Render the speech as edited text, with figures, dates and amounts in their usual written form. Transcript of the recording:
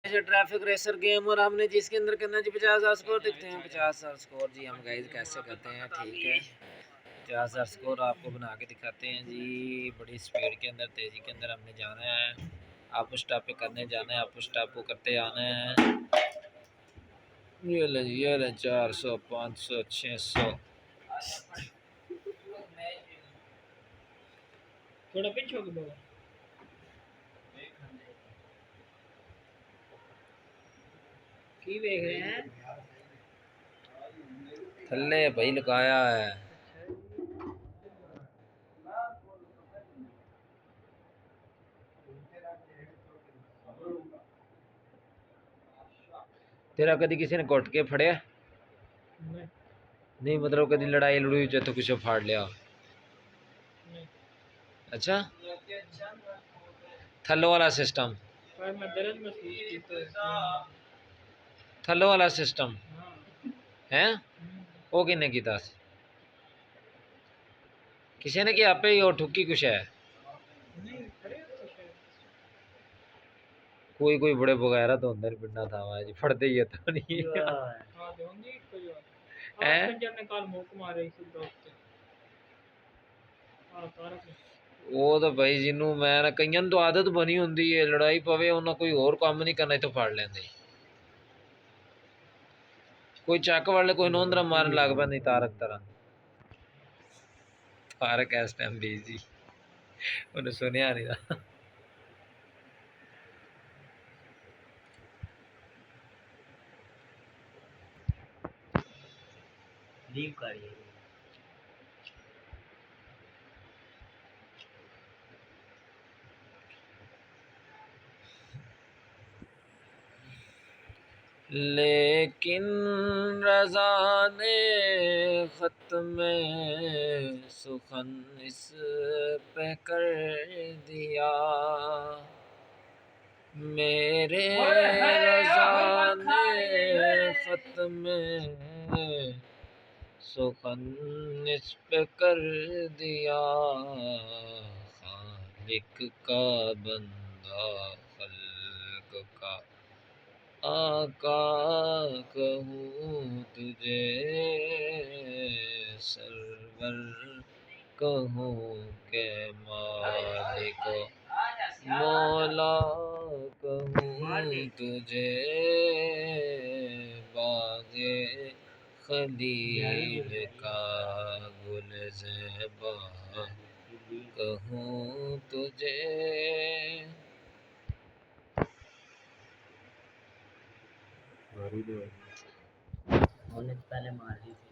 Traffic racer game और हमने जिसके अंदर करना जी 50,000 स्कोर दिखते हैं 50,000 स्कोर जी। हम गाइस कैसे करते हैं, ठीक है 50,000 स्कोर आपको बना के दिखाते हैं जी। बड़ी स्पीड के अंदर, तेज़ी के अंदर हमने जाना है। अप स्टॉप पे करने जाना है, अप स्टॉप को करते आना है। ये ले 400 500 600 थोड़ा पीछे हो गया की देख रहे हैं थल्ले भाई लगाया है। तेरा कभी किसी ने घुट के फड़िया नहीं, मतलब कभी लड़ाई लड़ुई जो तो कुछ फाड़ लिया? अच्छा, थल्लो वाला सिस्टम, थल्लो वाला सिस्टम है वो किन्ने कीता? किसी ने कि आपे ही और ठुकी कुछ है? कोई कोई बड़े बगैरा तो अंदर पिंडा था वहाँ जी, फड़ते ही है तो नहीं वो तो भाई जिन्हों मैं ना कईयां तो आदत बनी होंगी है लड़ाई पवे उन्हें कोई और काम नहीं करना तो फाड़ लेंदे। कोई चक वाले कोई नोंदरा मारन लग पैंदी तारक तरह। तारक इस टाइम बिजी, उन्हें सुनिया नहीं था। लीव करिए लेकिन रज़ा ने ख़त में सुखन इस पे कर दिया। मेरे रज़ा ने ख़त में सुखन इस पे कर दिया। खालिक का बंदा खल्क का आका कहूँ तुझे, सरवर कहूँ के मालिक मौला कहूँ तुझे, बागे खलील का गुल ज़ेबा कहूँ तुझे। पहले मार दी थी।